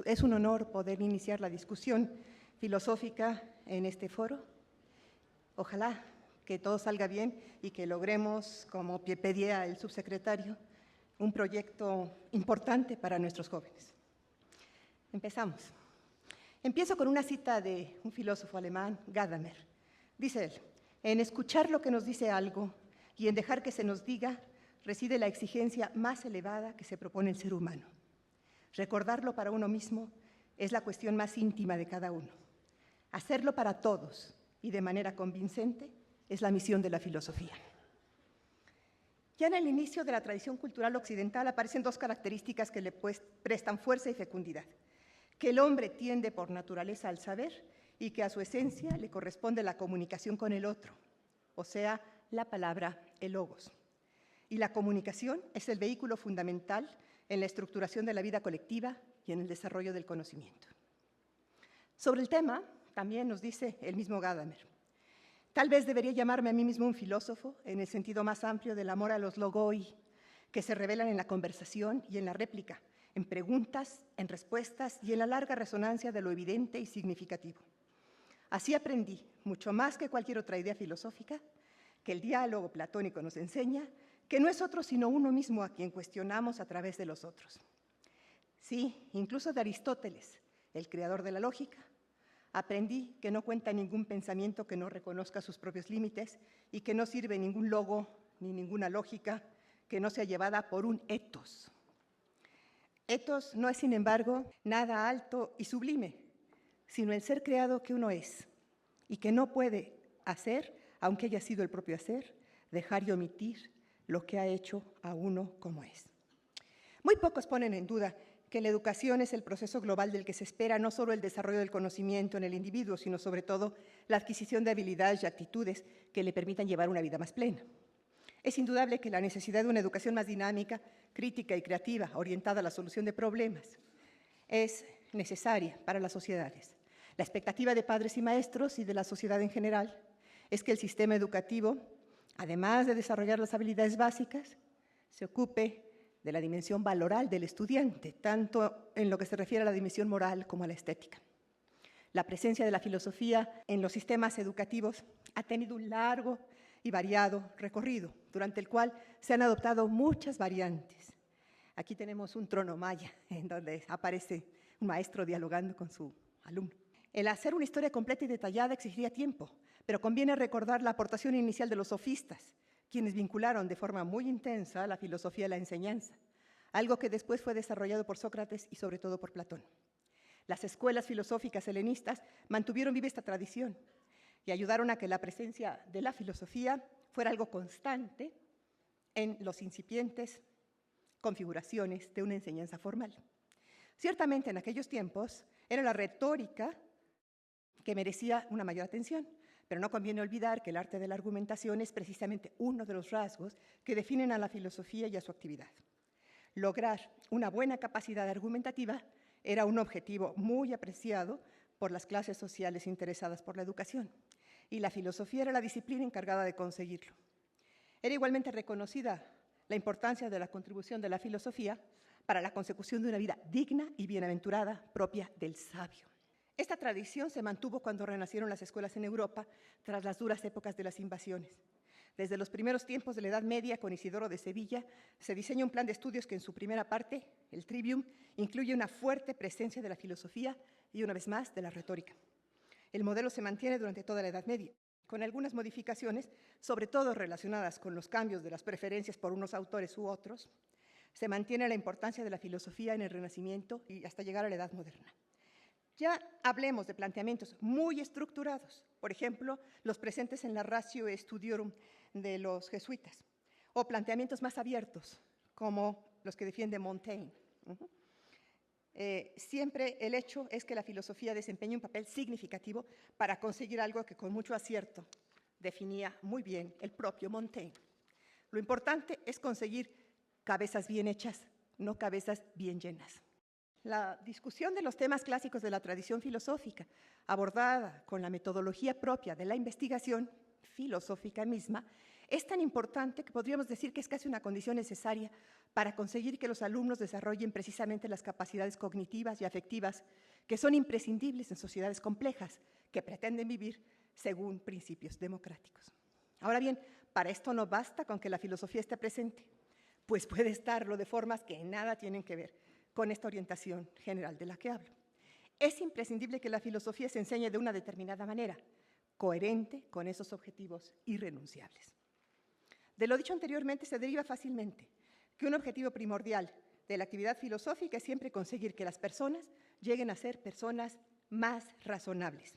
Es un honor poder iniciar la discusión filosófica en este foro. Ojalá que todo salga bien y que logremos, como pedía el subsecretario, un proyecto importante para nuestros jóvenes. Empezamos. Empiezo con una cita de un filósofo alemán, Gadamer. Dice él: en escuchar lo que nos dice algo y en dejar que se nos diga reside la exigencia más elevada que se propone el ser humano. Recordarlo para uno mismo es la cuestión más íntima de cada uno. Hacerlo para todos y de manera convincente es la misión de la filosofía. Ya en el inicio de la tradición cultural occidental aparecen dos características que le prestan fuerza y fecundidad: que el hombre tiende por naturaleza al saber y que a su esencia le corresponde la comunicación con el otro, o sea, la palabra, el logos. Y la comunicación es el vehículo fundamental en la estructuración de la vida colectiva y en el desarrollo del conocimiento. Sobre el tema, también nos dice el mismo Gadamer: tal vez debería llamarme a mí mismo un filósofo en el sentido más amplio del amor a los logoi, que se revelan en la conversación y en la réplica, en preguntas, en respuestas y en la larga resonancia de lo evidente y significativo. Así aprendí, mucho más que cualquier otra idea filosófica, que el diálogo platónico nos enseña que no es otro sino uno mismo a quien cuestionamos a través de los otros. Sí, incluso de Aristóteles, el creador de la lógica, aprendí que no cuenta ningún pensamiento que no reconozca sus propios límites y que no sirve ningún logo ni ninguna lógica que no sea llevada por un ethos. Ethos no es, sin embargo, nada alto y sublime, sino el ser creado que uno es y que no puede hacer, aunque haya sido el propio hacer, dejar y omitir lo que ha hecho a uno como es. Muy pocos ponen en duda que la educación es el proceso global del que se espera no solo el desarrollo del conocimiento en el individuo, sino sobre todo la adquisición de habilidades y actitudes que le permitan llevar una vida más plena. Es indudable que la necesidad de una educación más dinámica, crítica y creativa, orientada a la solución de problemas, es necesaria para las sociedades. La expectativa de padres y maestros y de la sociedad en general es que el sistema educativo, además de desarrollar las habilidades básicas, se ocupe de la dimensión valoral del estudiante, tanto en lo que se refiere a la dimensión moral como a la estética. La presencia de la filosofía en los sistemas educativos ha tenido un largo y variado recorrido, durante el cual se han adoptado muchas variantes. Aquí tenemos un trono maya, en donde aparece un maestro dialogando con su alumno. El hacer una historia completa y detallada exigiría tiempo, pero conviene recordar la aportación inicial de los sofistas, quienes vincularon de forma muy intensa la filosofía a la enseñanza, algo que después fue desarrollado por Sócrates y sobre todo por Platón. Las escuelas filosóficas helenistas mantuvieron viva esta tradición y ayudaron a que la presencia de la filosofía fuera algo constante en los incipientes configuraciones de una enseñanza formal. Ciertamente en aquellos tiempos era la retórica que merecía una mayor atención, pero no conviene olvidar que el arte de la argumentación es precisamente uno de los rasgos que definen a la filosofía y a su actividad. Lograr una buena capacidad argumentativa era un objetivo muy apreciado por las clases sociales interesadas por la educación, y la filosofía era la disciplina encargada de conseguirlo. Era igualmente reconocida la importancia de la contribución de la filosofía para la consecución de una vida digna y bienaventurada propia del sabio. Esta tradición se mantuvo cuando renacieron las escuelas en Europa tras las duras épocas de las invasiones. Desde los primeros tiempos de la Edad Media, con Isidoro de Sevilla, se diseña un plan de estudios que en su primera parte, el Trivium, incluye una fuerte presencia de la filosofía y, una vez más, de la retórica. El modelo se mantiene durante toda la Edad Media, con algunas modificaciones, sobre todo relacionadas con los cambios de las preferencias por unos autores u otros. Se mantiene la importancia de la filosofía en el Renacimiento y hasta llegar a la Edad Moderna. Ya hablemos de planteamientos muy estructurados, por ejemplo, los presentes en la Ratio Studiorum de los jesuitas, o planteamientos más abiertos, como los que defiende Montaigne. Siempre el hecho es que la filosofía desempeña un papel significativo para conseguir algo que con mucho acierto definía muy bien el propio Montaigne. Lo importante es conseguir cabezas bien hechas, no cabezas bien llenas. La discusión de los temas clásicos de la tradición filosófica, abordada con la metodología propia de la investigación, filosófica misma es tan importante que podríamos decir que es casi una condición necesaria para conseguir que los alumnos desarrollen precisamente las capacidades cognitivas y afectivas que son imprescindibles en sociedades complejas que pretenden vivir según principios democráticos. Ahora bien, para esto no basta con que la filosofía esté presente, pues puede estarlo de formas que nada tienen que ver con esta orientación general de la que hablo. Es imprescindible que la filosofía se enseñe de una determinada manera, coherente con esos objetivos irrenunciables. De lo dicho anteriormente se deriva fácilmente que un objetivo primordial de la actividad filosófica es siempre conseguir que las personas lleguen a ser personas más razonables.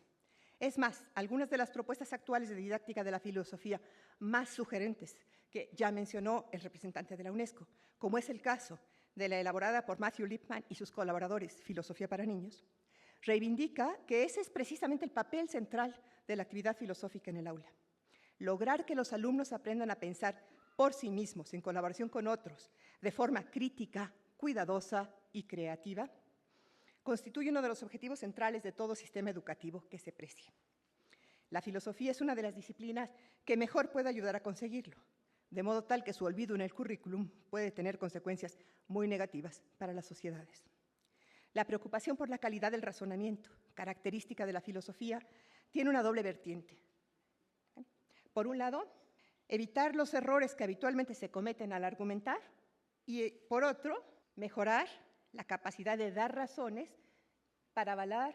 Es más, algunas de las propuestas actuales de didáctica de la filosofía más sugerentes que ya mencionó el representante de la UNESCO, como es el caso de la elaborada por Matthew Lipman y sus colaboradores, Filosofía para Niños, reivindica que ese es precisamente el papel central de la actividad filosófica en el aula. Lograr que los alumnos aprendan a pensar por sí mismos, en colaboración con otros, de forma crítica, cuidadosa y creativa, constituye uno de los objetivos centrales de todo sistema educativo que se precie. La filosofía es una de las disciplinas que mejor puede ayudar a conseguirlo, de modo tal que su olvido en el currículum puede tener consecuencias muy negativas para las sociedades. La preocupación por la calidad del razonamiento, característica de la filosofía, tiene una doble vertiente. Por un lado, evitar los errores que habitualmente se cometen al argumentar y, por otro, mejorar la capacidad de dar razones para avalar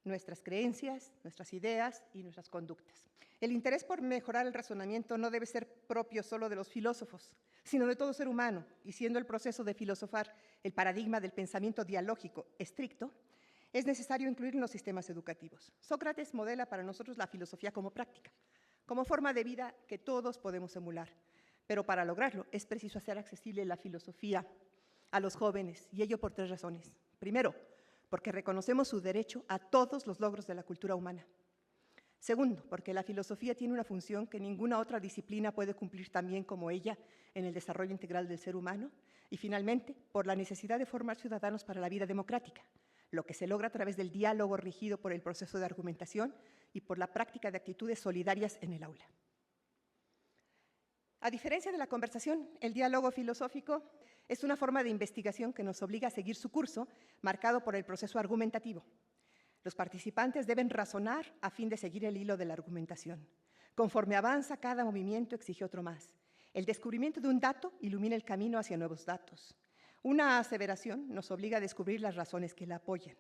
nuestras creencias, nuestras ideas y nuestras conductas. El interés por mejorar el razonamiento no debe ser propio solo de los filósofos, sino de todo ser humano, y siendo el proceso de filosofar el paradigma del pensamiento dialógico estricto, es necesario incluir en los sistemas educativos. Sócrates modela para nosotros la filosofía como práctica, como forma de vida que todos podemos emular, pero para lograrlo es preciso hacer accesible la filosofía a los jóvenes, y ello por 3 razones. Primero, porque reconocemos su derecho a todos los logros de la cultura humana. Segundo, porque la filosofía tiene una función que ninguna otra disciplina puede cumplir tan bien como ella en el desarrollo integral del ser humano. Y finalmente, por la necesidad de formar ciudadanos para la vida democrática, lo que se logra a través del diálogo regido por el proceso de argumentación y por la práctica de actitudes solidarias en el aula. A diferencia de la conversación, el diálogo filosófico es una forma de investigación que nos obliga a seguir su curso, marcado por el proceso argumentativo. Los participantes deben razonar a fin de seguir el hilo de la argumentación. Conforme avanza, cada movimiento exige otro más. El descubrimiento de un dato ilumina el camino hacia nuevos datos. Una aseveración nos obliga a descubrir las razones que la apoyan.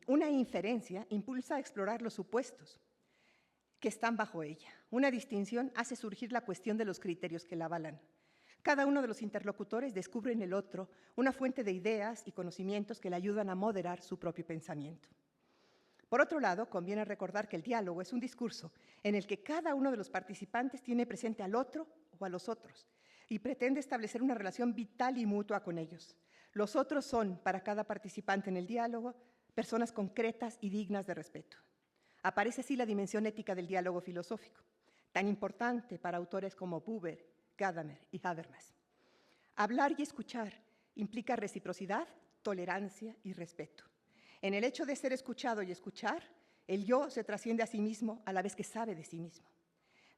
Una inferencia impulsa a explorar los supuestos que están bajo ella. Una distinción hace surgir la cuestión de los criterios que la avalan. Cada uno de los interlocutores descubre en el otro una fuente de ideas y conocimientos que le ayudan a moderar su propio pensamiento. Por otro lado, conviene recordar que el diálogo es un discurso en el que cada uno de los participantes tiene presente al otro o a los otros y pretende establecer una relación vital y mutua con ellos. Los otros son, para cada participante en el diálogo, personas concretas y dignas de respeto. Aparece así la dimensión ética del diálogo filosófico, tan importante para autores como Buber, Gadamer y Habermas. Hablar y escuchar implica reciprocidad, tolerancia y respeto. En el hecho de ser escuchado y escuchar, el yo se trasciende a sí mismo a la vez que sabe de sí mismo.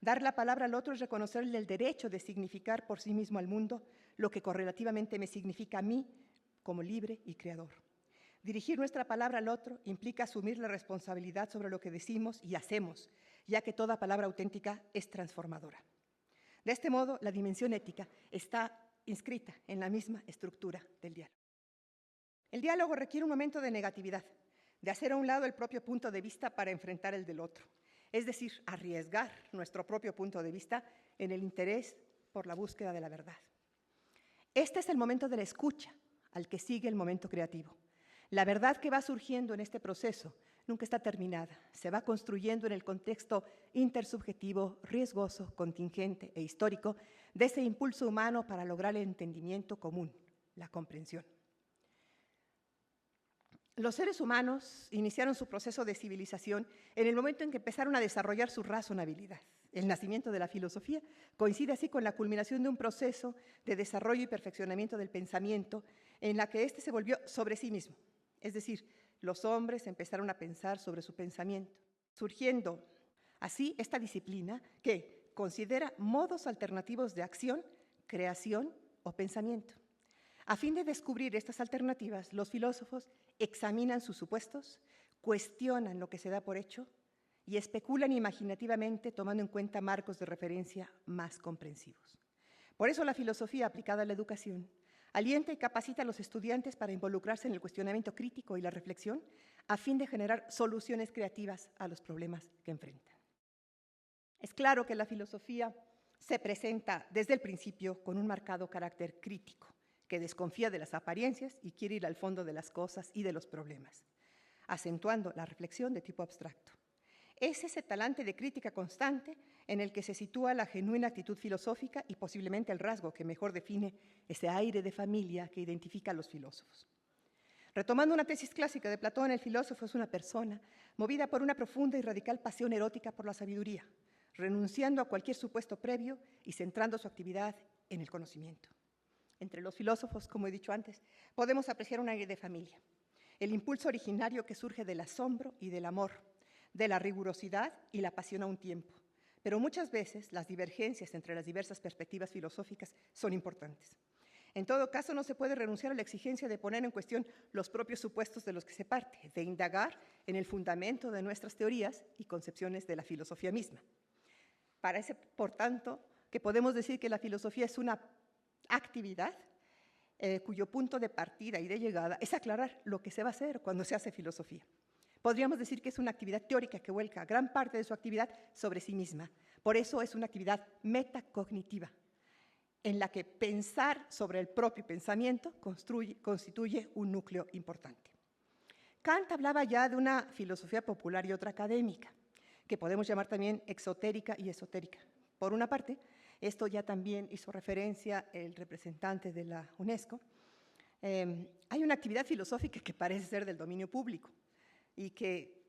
Dar la palabra al otro es reconocerle el derecho de significar por sí mismo al mundo lo que correlativamente me significa a mí como libre y creador. Dirigir nuestra palabra al otro implica asumir la responsabilidad sobre lo que decimos y hacemos, ya que toda palabra auténtica es transformadora. De este modo, la dimensión ética está inscrita en la misma estructura del diálogo. El diálogo requiere un momento de negatividad, de hacer a un lado el propio punto de vista para enfrentar el del otro, es decir, arriesgar nuestro propio punto de vista en el interés por la búsqueda de la verdad. Este es el momento de la escucha, al que sigue el momento creativo. La verdad que va surgiendo en este proceso nunca está terminada, se va construyendo en el contexto intersubjetivo, riesgoso, contingente e histórico de ese impulso humano para lograr el entendimiento común, la comprensión. Los seres humanos iniciaron su proceso de civilización en el momento en que empezaron a desarrollar su razonabilidad. El nacimiento de la filosofía coincide así con la culminación de un proceso de desarrollo y perfeccionamiento del pensamiento en la que éste se volvió sobre sí mismo. Es decir, los hombres empezaron a pensar sobre su pensamiento, surgiendo Así, esta disciplina que considera modos alternativos de acción, creación o pensamiento. A fin de descubrir estas alternativas, los filósofos examinan sus supuestos, cuestionan lo que se da por hecho y especulan imaginativamente tomando en cuenta marcos de referencia más comprensivos. Por eso la filosofía aplicada a la educación alienta y capacita a los estudiantes para involucrarse en el cuestionamiento crítico y la reflexión a fin de generar soluciones creativas a los problemas que enfrentan. Es claro que la filosofía se presenta desde el principio con un marcado carácter crítico, que desconfía de las apariencias y quiere ir al fondo de las cosas y de los problemas, acentuando la reflexión de tipo abstracto. Es ese talante de crítica constante en el que se sitúa la genuina actitud filosófica y posiblemente el rasgo que mejor define ese aire de familia que identifica a los filósofos. Retomando una tesis clásica de Platón, el filósofo es una persona movida por una profunda y radical pasión erótica por la sabiduría, renunciando a cualquier supuesto previo y centrando su actividad en el conocimiento. Entre los filósofos, como he dicho antes, podemos apreciar un aire de familia, el impulso originario que surge del asombro y del amor, de la rigurosidad y la pasión a un tiempo. Pero muchas veces las divergencias entre las diversas perspectivas filosóficas son importantes. En todo caso, no se puede renunciar a la exigencia de poner en cuestión los propios supuestos de los que se parte, de indagar en el fundamento de nuestras teorías y concepciones de la filosofía misma. Parece, por tanto, que podemos decir que la filosofía es una actividad cuyo punto de partida y de llegada es aclarar lo que se va a hacer cuando se hace filosofía. Podríamos decir que es una actividad teórica que vuelca gran parte de su actividad sobre sí misma. Por eso es una actividad metacognitiva, en la que pensar sobre el propio pensamiento constituye un núcleo importante. Kant hablaba ya de una filosofía popular y otra académica, que podemos llamar también exotérica y esotérica. Por una parte, esto ya también hizo referencia el representante de la UNESCO, hay una actividad filosófica que parece ser del dominio público y que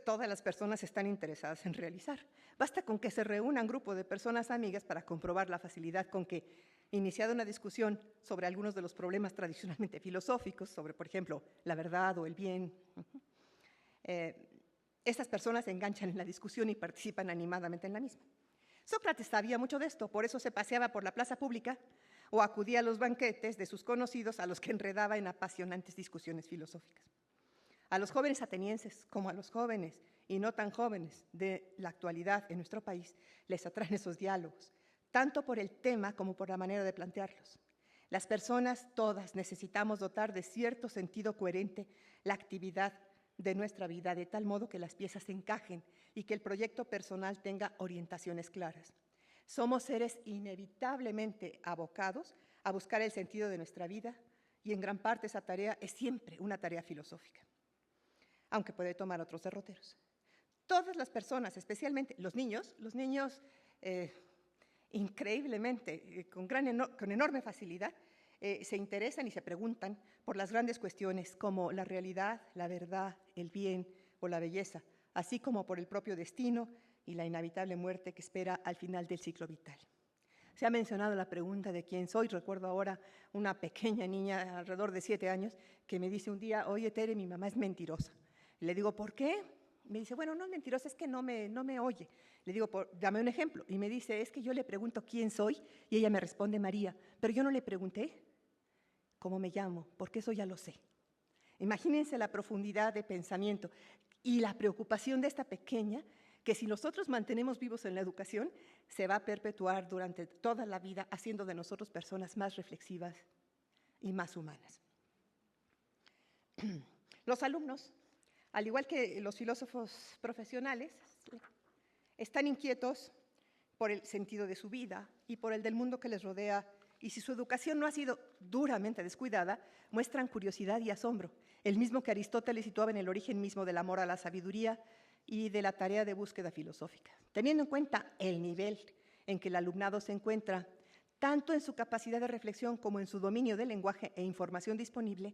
todas las personas están interesadas en realizar. Basta con que se reúna un grupo de personas amigas para comprobar la facilidad con que, iniciada una discusión sobre algunos de los problemas tradicionalmente filosóficos, sobre, por ejemplo, la verdad o el bien, estas personas se enganchan en la discusión y participan animadamente en la misma. Sócrates sabía mucho de esto, por eso se paseaba por la plaza pública o acudía a los banquetes de sus conocidos a los que enredaba en apasionantes discusiones filosóficas. A los jóvenes atenienses, como a los jóvenes y no tan jóvenes de la actualidad en nuestro país, les atraen esos diálogos, tanto por el tema como por la manera de plantearlos. Las personas todas necesitamos dotar de cierto sentido coherente la actividad de nuestra vida, de tal modo que las piezas encajen y que el proyecto personal tenga orientaciones claras. Somos seres inevitablemente abocados a buscar el sentido de nuestra vida y en gran parte esa tarea es siempre una tarea filosófica, aunque puede tomar otros derroteros. Todas las personas, especialmente los niños increíblemente, con enorme facilidad, se interesan y se preguntan por las grandes cuestiones como la realidad, la verdad, el bien o la belleza, así como por el propio destino y la inevitable muerte que espera al final del ciclo vital. Se ha mencionado la pregunta de quién soy. Recuerdo ahora una pequeña niña alrededor de 7 años que me dice un día, oye Tere, mi mamá es mentirosa. Le digo, ¿por qué? Me dice, bueno, no es mentirosa, es que no me oye. Le digo, dame un ejemplo. Y me dice, es que yo le pregunto quién soy y ella me responde María, pero yo no le pregunté cómo me llamo, porque eso ya lo sé. Imagínense la profundidad de pensamiento y la preocupación de esta pequeña, que si nosotros mantenemos vivos en la educación, se va a perpetuar durante toda la vida, haciendo de nosotros personas más reflexivas y más humanas. Los alumnos, al igual que los filósofos profesionales, están inquietos por el sentido de su vida y por el del mundo que les rodea, y si su educación no ha sido duramente descuidada, muestran curiosidad y asombro, el mismo que Aristóteles situaba en el origen mismo del amor a la sabiduría y de la tarea de búsqueda filosófica. Teniendo en cuenta el nivel en que el alumnado se encuentra, tanto en su capacidad de reflexión como en su dominio del lenguaje e información disponible,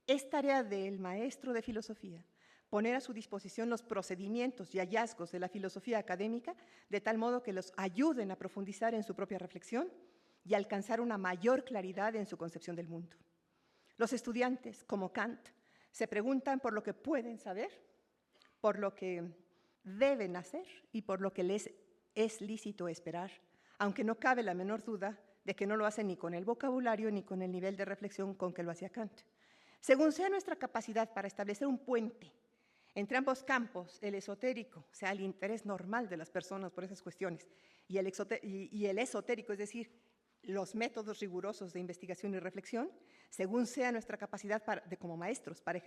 es tarea del maestro de filosofía poner a su disposición los procedimientos y hallazgos de la filosofía académica de tal modo que los ayuden a profundizar en su propia reflexión y alcanzar una mayor claridad en su concepción del mundo. Los estudiantes, como Kant, se preguntan por lo que pueden saber, por lo que deben hacer y por lo que les es lícito esperar, aunque no cabe la menor duda de que no lo hacen ni con el vocabulario ni con el nivel de reflexión con que lo hacía Kant. Según sea nuestra capacidad para establecer un puente entre ambos campos, el esotérico, o sea, el interés normal de las personas por esas cuestiones, y el esotérico, es decir, los métodos rigurosos de investigación y reflexión, según sea nuestra capacidad como maestros para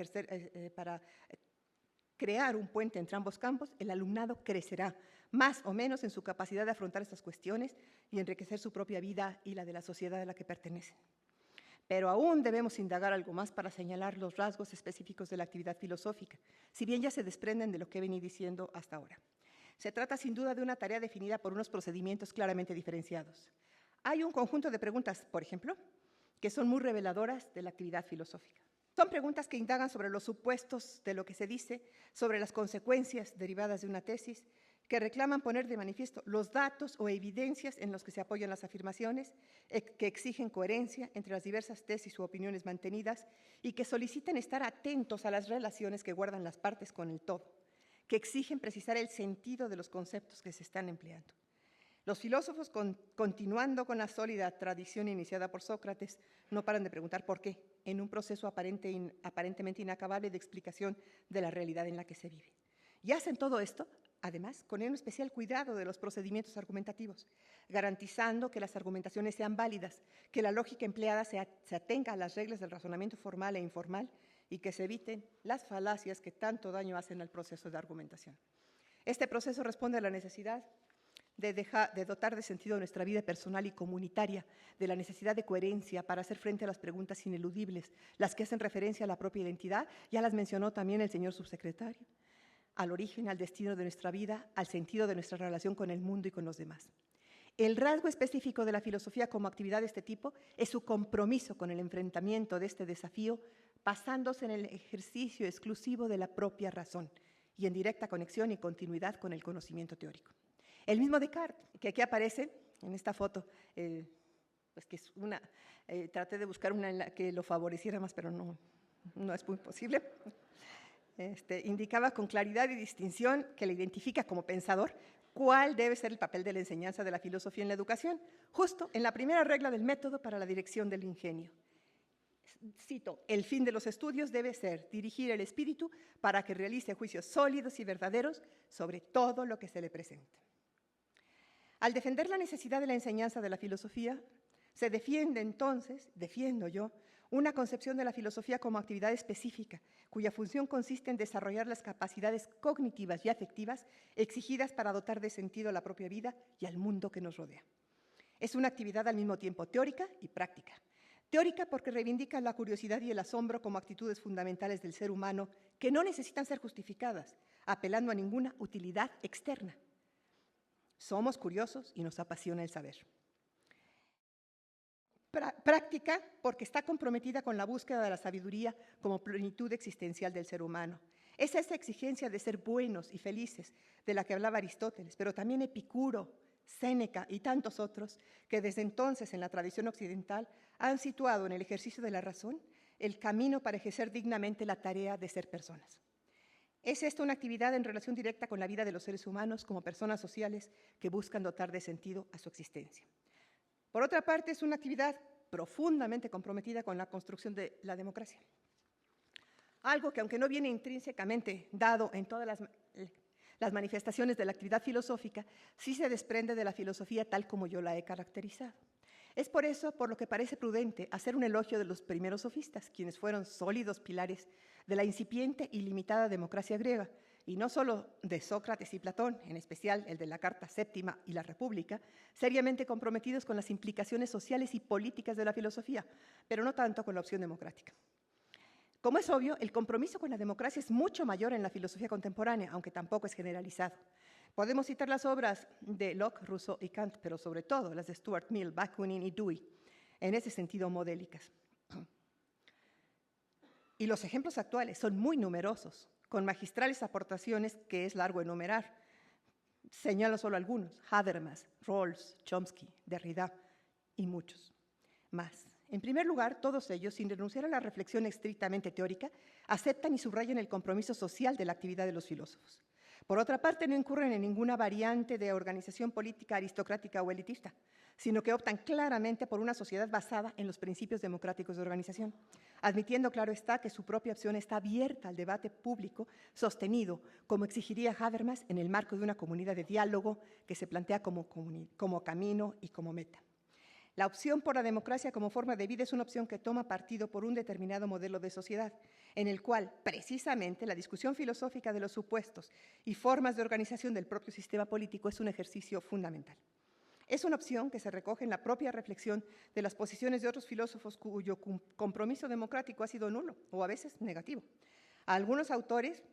crear un puente entre ambos campos, el alumnado crecerá más o menos en su capacidad de afrontar estas cuestiones y enriquecer su propia vida y la de la sociedad a la que pertenecen. Pero aún debemos indagar algo más para señalar los rasgos específicos de la actividad filosófica, si bien ya se desprenden de lo que he venido diciendo hasta ahora. Se trata sin duda de una tarea definida por unos procedimientos claramente diferenciados. Hay un conjunto de preguntas, por ejemplo, que son muy reveladoras de la actividad filosófica. Son preguntas que indagan sobre los supuestos de lo que se dice, sobre las consecuencias derivadas de una tesis, que reclaman poner de manifiesto los datos o evidencias en los que se apoyan las afirmaciones, que exigen coherencia entre las diversas tesis u opiniones mantenidas y que solicitan estar atentos a las relaciones que guardan las partes con el todo, que exigen precisar el sentido de los conceptos que se están empleando. Los filósofos, continuando con la sólida tradición iniciada por Sócrates, no paran de preguntar por qué, en un proceso aparentemente inacabable de explicación de la realidad en la que se vive. Y hacen todo esto, además, con un especial cuidado de los procedimientos argumentativos, garantizando que las argumentaciones sean válidas, que la lógica empleada se atenga a las reglas del razonamiento formal e informal y que se eviten las falacias que tanto daño hacen al proceso de argumentación. Este proceso responde a la necesidad de dotar de sentido nuestra vida personal y comunitaria, de la necesidad de coherencia para hacer frente a las preguntas ineludibles, las que hacen referencia a la propia identidad, ya las mencionó también el señor subsecretario, al origen, al destino de nuestra vida, al sentido de nuestra relación con el mundo y con los demás. El rasgo específico de la filosofía como actividad de este tipo es su compromiso con el enfrentamiento de este desafío, basándose en el ejercicio exclusivo de la propia razón y en directa conexión y continuidad con el conocimiento teórico. El mismo Descartes, que aquí aparece en esta foto, pues que es traté de buscar una en la que lo favoreciera más, pero no es muy posible. Indicaba con claridad y distinción que le identifica como pensador cuál debe ser el papel de la enseñanza de la filosofía en la educación, justo en la primera regla del método para la dirección del ingenio. Cito, el fin de los estudios debe ser dirigir el espíritu para que realice juicios sólidos y verdaderos sobre todo lo que se le presente. Al defender la necesidad de la enseñanza de la filosofía, se defiende entonces, defiendo yo, una concepción de la filosofía como actividad específica, cuya función consiste en desarrollar las capacidades cognitivas y afectivas exigidas para dotar de sentido a la propia vida y al mundo que nos rodea. Es una actividad al mismo tiempo teórica y práctica. Teórica porque reivindica la curiosidad y el asombro como actitudes fundamentales del ser humano que no necesitan ser justificadas, apelando a ninguna utilidad externa. Somos curiosos y nos apasiona el saber. Práctica porque está comprometida con la búsqueda de la sabiduría como plenitud existencial del ser humano. Es esa exigencia de ser buenos y felices de la que hablaba Aristóteles, pero también Epicuro, Séneca y tantos otros que desde entonces en la tradición occidental han situado en el ejercicio de la razón el camino para ejercer dignamente la tarea de ser personas. Es esta una actividad en relación directa con la vida de los seres humanos como personas sociales que buscan dotar de sentido a su existencia. Por otra parte, es una actividad profundamente comprometida con la construcción de la democracia. Algo que, aunque no viene intrínsecamente dado en todas las manifestaciones de la actividad filosófica, sí se desprende de la filosofía tal como yo la he caracterizado. Es por eso por lo que parece prudente hacer un elogio de los primeros sofistas, quienes fueron sólidos pilares de la incipiente y limitada democracia griega, y no solo de Sócrates y Platón, en especial el de la Carta Séptima y la República, seriamente comprometidos con las implicaciones sociales y políticas de la filosofía, pero no tanto con la opción democrática. Como es obvio, el compromiso con la democracia es mucho mayor en la filosofía contemporánea, aunque tampoco es generalizado. Podemos citar las obras de Locke, Rousseau y Kant, pero sobre todo las de Stuart Mill, Bakunin y Dewey, en ese sentido modélicas. Y los ejemplos actuales son muy numerosos, con magistrales aportaciones que es largo enumerar. Señalo solo algunos: Habermas, Rawls, Chomsky, Derrida y muchos más. En primer lugar, todos ellos, sin renunciar a la reflexión estrictamente teórica, aceptan y subrayan el compromiso social de la actividad de los filósofos. Por otra parte, no incurren en ninguna variante de organización política aristocrática o elitista, sino que optan claramente por una sociedad basada en los principios democráticos de organización, admitiendo, claro está, que su propia opción está abierta al debate público sostenido, como exigiría Habermas, en el marco de una comunidad de diálogo que se plantea como camino y como meta. La opción por la democracia como forma de vida es una opción que toma partido por un determinado modelo de sociedad, en el cual, precisamente, la discusión filosófica de los supuestos y formas de organización del propio sistema político es un ejercicio fundamental. Es una opción que se recoge en la propia reflexión de las posiciones de otros filósofos cuyo compromiso democrático ha sido nulo o a veces negativo. A algunos autores,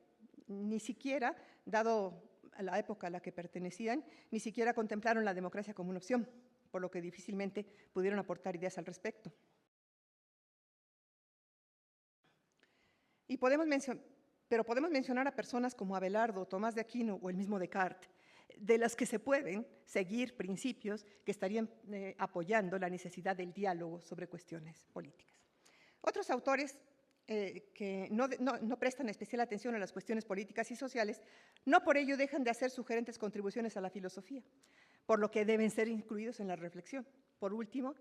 ni siquiera, dado a la época a la que pertenecían, ni siquiera contemplaron la democracia como una opción, por lo que difícilmente pudieron aportar ideas al respecto. Pero podemos mencionar a personas como Abelardo, Tomás de Aquino o el mismo Descartes, de las que se pueden seguir principios que estarían apoyando la necesidad del diálogo sobre cuestiones políticas. Otros autores que no prestan especial atención a las cuestiones políticas y sociales, no por ello dejan de hacer sugerentes contribuciones a la filosofía, por lo que deben ser incluidos en la reflexión. Por último,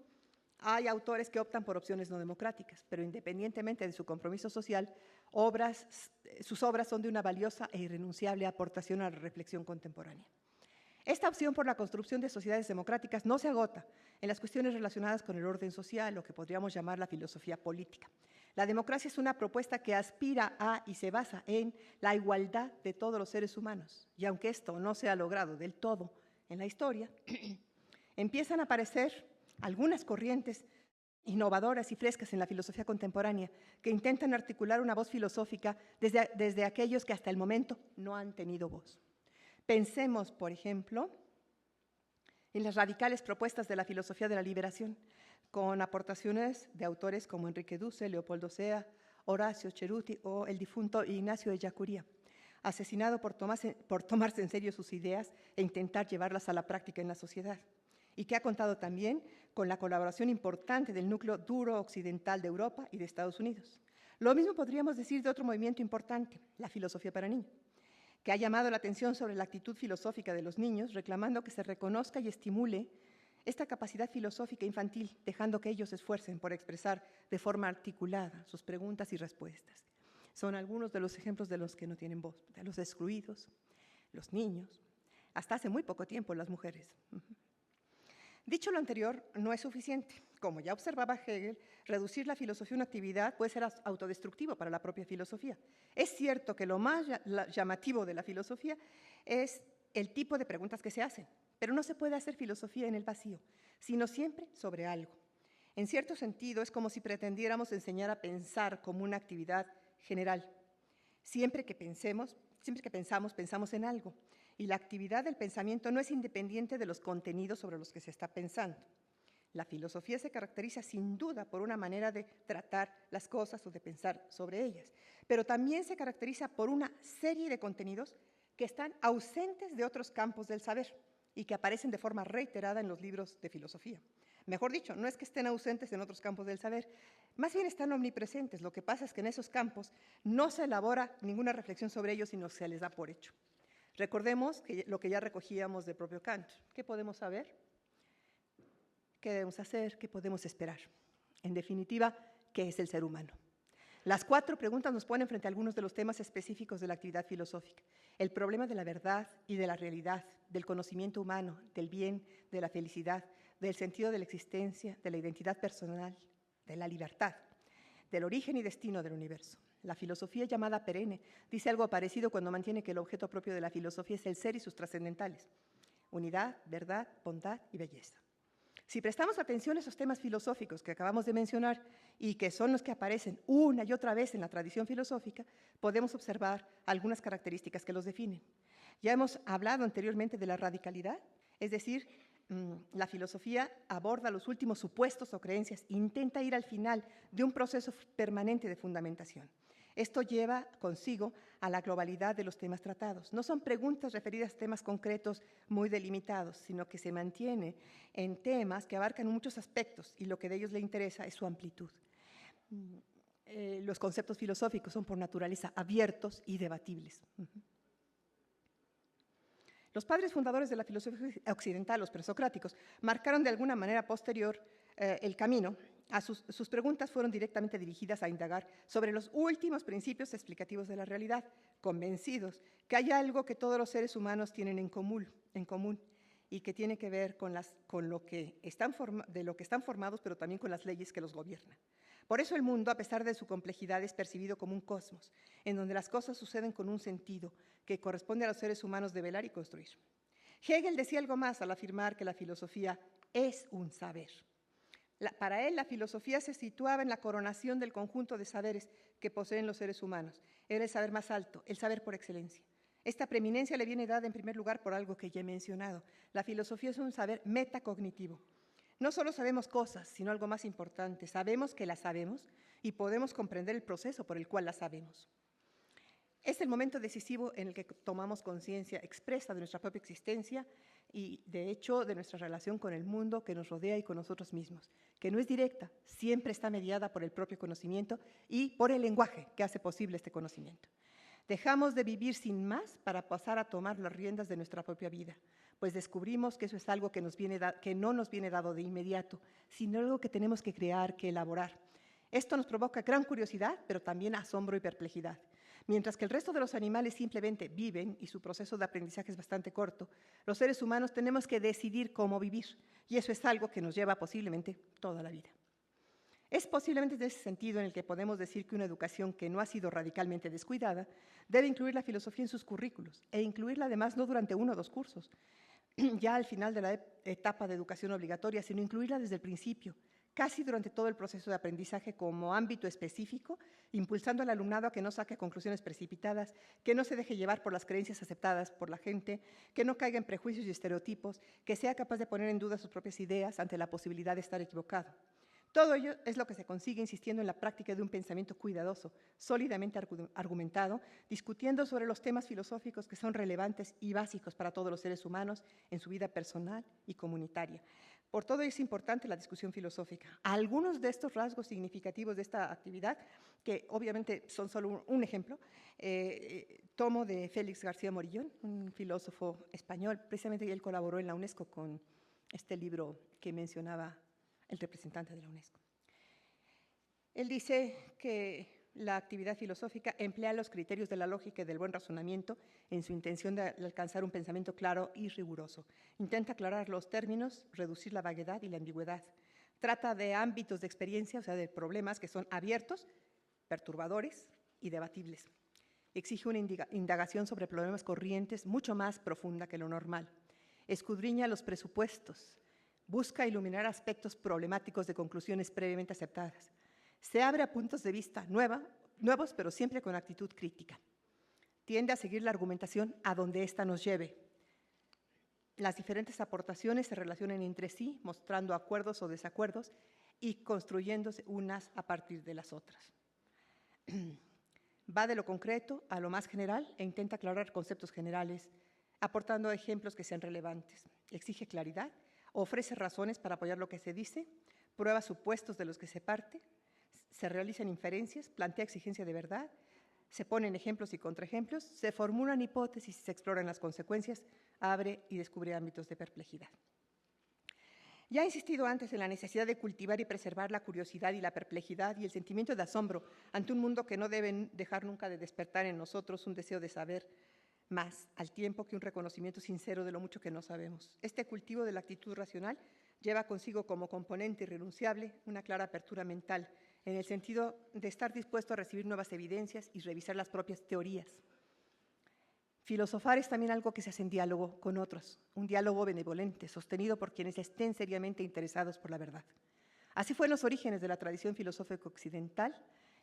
hay autores que optan por opciones no democráticas, pero independientemente de su compromiso social, sus obras son de una valiosa e irrenunciable aportación a la reflexión contemporánea. Esta opción por la construcción de sociedades democráticas no se agota en las cuestiones relacionadas con el orden social, lo que podríamos llamar la filosofía política. La democracia es una propuesta que aspira a y se basa en la igualdad de todos los seres humanos. Y aunque esto no se ha logrado del todo en la historia, empiezan a aparecer algunas corrientes innovadoras y frescas en la filosofía contemporánea que intentan articular una voz filosófica desde aquellos que hasta el momento no han tenido voz. Pensemos, por ejemplo, en las radicales propuestas de la filosofía de la liberación, con aportaciones de autores como Enrique Dussel, Leopoldo Sea, Horacio Ceruti o el difunto Ignacio Ellacuría, asesinado por tomarse en serio sus ideas e intentar llevarlas a la práctica en la sociedad, y que ha contado también con la colaboración importante del núcleo duro occidental de Europa y de Estados Unidos. Lo mismo podríamos decir de otro movimiento importante, la filosofía para niños, que ha llamado la atención sobre la actitud filosófica de los niños, reclamando que se reconozca y estimule esta capacidad filosófica infantil, dejando que ellos se esfuercen por expresar de forma articulada sus preguntas y respuestas. Son algunos de los ejemplos de los que no tienen voz, de los excluidos, los niños, hasta hace muy poco tiempo las mujeres. Dicho lo anterior, no es suficiente. Como ya observaba Hegel, reducir la filosofía a una actividad puede ser autodestructivo para la propia filosofía. Es cierto que lo más llamativo de la filosofía es el tipo de preguntas que se hacen, pero no se puede hacer filosofía en el vacío, sino siempre sobre algo. En cierto sentido, es como si pretendiéramos enseñar a pensar como una actividad general. Siempre que pensamos, pensamos en algo. Y la actividad del pensamiento no es independiente de los contenidos sobre los que se está pensando. La filosofía se caracteriza sin duda por una manera de tratar las cosas o de pensar sobre ellas, pero también se caracteriza por una serie de contenidos que están ausentes de otros campos del saber y que aparecen de forma reiterada en los libros de filosofía. Mejor dicho, no es que estén ausentes en otros campos del saber, más bien están omnipresentes. Lo que pasa es que en esos campos no se elabora ninguna reflexión sobre ellos, sino se les da por hecho. Recordemos lo que ya recogíamos del propio Kant. ¿Qué podemos saber? ¿Qué debemos hacer? ¿Qué podemos esperar? En definitiva, ¿qué es el ser humano? Las 4 preguntas nos ponen frente a algunos de los temas específicos de la actividad filosófica. El problema de la verdad y de la realidad, del conocimiento humano, del bien, de la felicidad, del sentido de la existencia, de la identidad personal, de la libertad, del origen y destino del universo. La filosofía llamada perenne dice algo parecido cuando mantiene que el objeto propio de la filosofía es el ser y sus trascendentales: unidad, verdad, bondad y belleza. Si prestamos atención a esos temas filosóficos que acabamos de mencionar y que son los que aparecen una y otra vez en la tradición filosófica, podemos observar algunas características que los definen. Ya hemos hablado anteriormente de la radicalidad, es decir, la filosofía aborda los últimos supuestos o creencias, intenta ir al final de un proceso permanente de fundamentación. Esto lleva consigo a la globalidad de los temas tratados. No son preguntas referidas a temas concretos muy delimitados, sino que se mantiene en temas que abarcan muchos aspectos y lo que de ellos le interesa es su amplitud. Los conceptos filosóficos son por naturaleza abiertos y debatibles. Los padres fundadores de la filosofía occidental, los presocráticos, marcaron de alguna manera posterior el camino. Sus preguntas fueron directamente dirigidas a indagar sobre los últimos principios explicativos de la realidad, convencidos que hay algo que todos los seres humanos tienen en común y que tiene que ver con lo que están formados, pero también con las leyes que los gobiernan. Por eso el mundo, a pesar de su complejidad, es percibido como un cosmos, en donde las cosas suceden con un sentido que corresponde a los seres humanos de velar y construir. Hegel decía algo más al afirmar que la filosofía es un saber. Para él, la filosofía se situaba en la coronación del conjunto de saberes que poseen los seres humanos. Era el saber más alto, el saber por excelencia. Esta preeminencia le viene dada en primer lugar por algo que ya he mencionado. La filosofía es un saber metacognitivo. No solo sabemos cosas, sino algo más importante. Sabemos que las sabemos y podemos comprender el proceso por el cual las sabemos. Es el momento decisivo en el que tomamos conciencia expresa de nuestra propia existencia y, de hecho, de nuestra relación con el mundo que nos rodea y con nosotros mismos, que no es directa, siempre está mediada por el propio conocimiento y por el lenguaje que hace posible este conocimiento. Dejamos de vivir sin más para pasar a tomar las riendas de nuestra propia vida, pues descubrimos que eso es algo que no nos viene dado de inmediato, sino algo que tenemos que crear, que elaborar. Esto nos provoca gran curiosidad, pero también asombro y perplejidad. Mientras que el resto de los animales simplemente viven y su proceso de aprendizaje es bastante corto, los seres humanos tenemos que decidir cómo vivir, y eso es algo que nos lleva posiblemente toda la vida. Es posiblemente en ese sentido en el que podemos decir que una educación que no ha sido radicalmente descuidada debe incluir la filosofía en sus currículos e incluirla además no durante 1 o 2 cursos, ya al final de la etapa de educación obligatoria, sino incluirla desde el principio, casi durante todo el proceso de aprendizaje como ámbito específico, impulsando al alumnado a que no saque conclusiones precipitadas, que no se deje llevar por las creencias aceptadas por la gente, que no caiga en prejuicios y estereotipos, que sea capaz de poner en duda sus propias ideas ante la posibilidad de estar equivocado. Todo ello es lo que se consigue insistiendo en la práctica de un pensamiento cuidadoso, sólidamente argumentado, discutiendo sobre los temas filosóficos que son relevantes y básicos para todos los seres humanos en su vida personal y comunitaria. Por todo es importante la discusión filosófica. Algunos de estos rasgos significativos de esta actividad, que obviamente son solo un ejemplo, tomo de Félix García Morillón, un filósofo español. Precisamente él colaboró en la UNESCO con este libro que mencionaba el representante de la UNESCO. Él dice que la actividad filosófica emplea los criterios de la lógica y del buen razonamiento en su intención de alcanzar un pensamiento claro y riguroso. Intenta aclarar los términos, reducir la vaguedad y la ambigüedad. Trata de ámbitos de experiencia, o sea, de problemas que son abiertos, perturbadores y debatibles. Exige una indagación sobre problemas corrientes mucho más profunda que lo normal. Escudriña los presupuestos. Busca iluminar aspectos problemáticos de conclusiones previamente aceptadas. Se abre a puntos de vista nuevos, pero siempre con actitud crítica. Tiende a seguir la argumentación a donde ésta nos lleve. Las diferentes aportaciones se relacionan entre sí, mostrando acuerdos o desacuerdos y construyéndose unas a partir de las otras. Va de lo concreto a lo más general e intenta aclarar conceptos generales, aportando ejemplos que sean relevantes. Exige claridad. Ofrece razones para apoyar lo que se dice, prueba supuestos de los que se parte, se realizan inferencias, plantea exigencia de verdad, se ponen ejemplos y contraejemplos, se formulan hipótesis y se exploran las consecuencias, abre y descubre ámbitos de perplejidad. Ya he insistido antes en la necesidad de cultivar y preservar la curiosidad y la perplejidad y el sentimiento de asombro ante un mundo que no debe dejar nunca de despertar en nosotros un deseo de saber más, al tiempo que un reconocimiento sincero de lo mucho que no sabemos. Este cultivo de la actitud racional lleva consigo como componente irrenunciable una clara apertura mental, en el sentido de estar dispuesto a recibir nuevas evidencias y revisar las propias teorías. Filosofar es también algo que se hace en diálogo con otros, un diálogo benevolente, sostenido por quienes estén seriamente interesados por la verdad. Así fue en los orígenes de la tradición filosófica occidental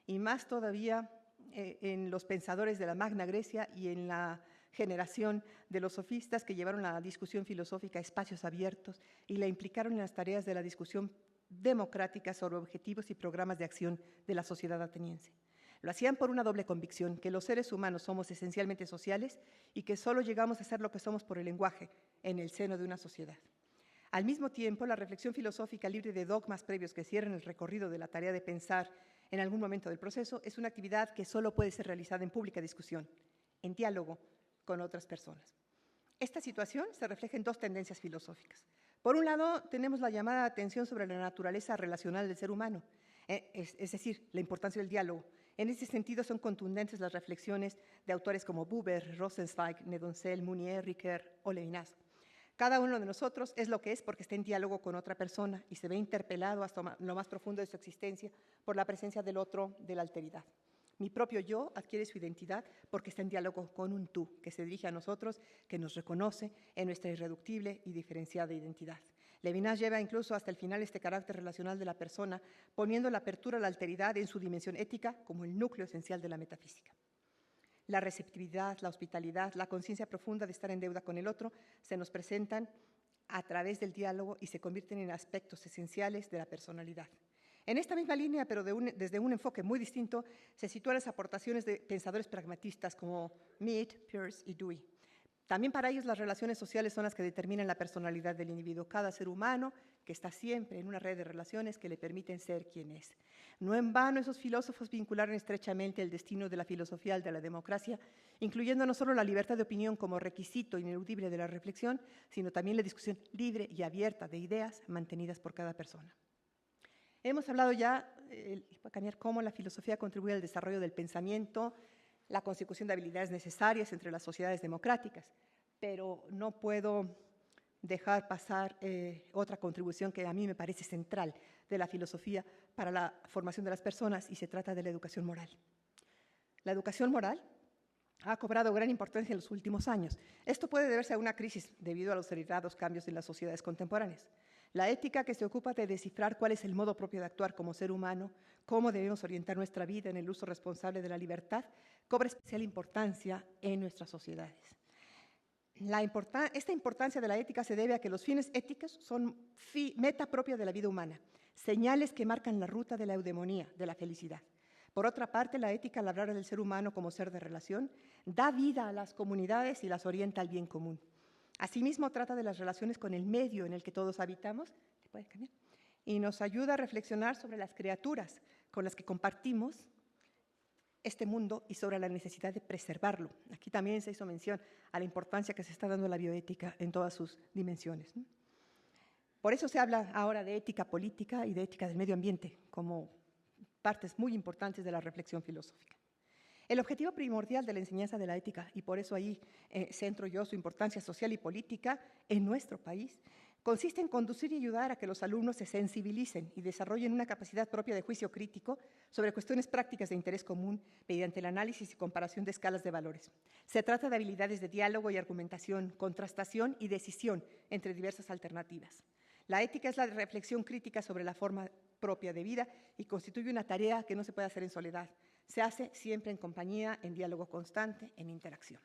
y más todavía en los pensadores de la Magna Grecia y en la generación de los sofistas que llevaron la discusión filosófica a espacios abiertos y la implicaron en las tareas de la discusión democrática sobre objetivos y programas de acción de la sociedad ateniense. Lo hacían por una doble convicción, que los seres humanos somos esencialmente sociales y que solo llegamos a ser lo que somos por el lenguaje en el seno de una sociedad. Al mismo tiempo, la reflexión filosófica libre de dogmas previos que cierren el recorrido de la tarea de pensar en algún momento del proceso es una actividad que solo puede ser realizada en pública discusión, en diálogo con otras personas. Esta situación se refleja en dos tendencias filosóficas. Por un lado, tenemos la llamada atención sobre la naturaleza relacional del ser humano, es decir, la importancia del diálogo. En ese sentido, son contundentes las reflexiones de autores como Buber, Rosenzweig, Nedoncel, Mounier, Ricoeur o Levinas. Cada uno de nosotros es lo que es porque está en diálogo con otra persona y se ve interpelado hasta lo más profundo de su existencia por la presencia del otro, de la alteridad. Mi propio yo adquiere su identidad porque está en diálogo con un tú que se dirige a nosotros, que nos reconoce en nuestra irreductible y diferenciada identidad. Levinas lleva incluso hasta el final este carácter relacional de la persona, poniendo la apertura a la alteridad en su dimensión ética como el núcleo esencial de la metafísica. La receptividad, la hospitalidad, la conciencia profunda de estar en deuda con el otro se nos presentan a través del diálogo y se convierten en aspectos esenciales de la personalidad. En esta misma línea, pero desde un enfoque muy distinto, se sitúan las aportaciones de pensadores pragmatistas como Mead, Peirce y Dewey. También para ellos las relaciones sociales son las que determinan la personalidad del individuo, cada ser humano que está siempre en una red de relaciones que le permiten ser quien es. No en vano esos filósofos vincularon estrechamente el destino de la filosofía de la democracia, incluyendo no solo la libertad de opinión como requisito ineludible de la reflexión, sino también la discusión libre y abierta de ideas mantenidas por cada persona. Hemos hablado ya, cómo la filosofía contribuye al desarrollo del pensamiento, la consecución de habilidades necesarias entre las sociedades democráticas, pero no puedo dejar pasar otra contribución que a mí me parece central de la filosofía para la formación de las personas, y se trata de la educación moral. La educación moral ha cobrado gran importancia en los últimos años. Esto puede deberse a una crisis debido a los acelerados cambios en las sociedades contemporáneas. La ética, que se ocupa de descifrar cuál es el modo propio de actuar como ser humano, cómo debemos orientar nuestra vida en el uso responsable de la libertad, cobra especial importancia en nuestras sociedades. Esta importancia de la ética se debe a que los fines éticos son meta propia de la vida humana, señales que marcan la ruta de la eudemonía, de la felicidad. Por otra parte, la ética, al hablar del ser humano como ser de relación, da vida a las comunidades y las orienta al bien común. Asimismo, trata de las relaciones con el medio en el que todos habitamos, y nos ayuda a reflexionar sobre las criaturas con las que compartimos este mundo y sobre la necesidad de preservarlo. Aquí también se hizo mención a la importancia que se está dando a la bioética en todas sus dimensiones. Por eso se habla ahora de ética política y de ética del medio ambiente como partes muy importantes de la reflexión filosófica. El objetivo primordial de la enseñanza de la ética, y por eso ahí centro yo su importancia social y política en nuestro país, consiste en conducir y ayudar a que los alumnos se sensibilicen y desarrollen una capacidad propia de juicio crítico sobre cuestiones prácticas de interés común mediante el análisis y comparación de escalas de valores. Se trata de habilidades de diálogo y argumentación, contrastación y decisión entre diversas alternativas. La ética es la reflexión crítica sobre la forma propia de vida y constituye una tarea que no se puede hacer en soledad. Se hace siempre en compañía, en diálogo constante, en interacción.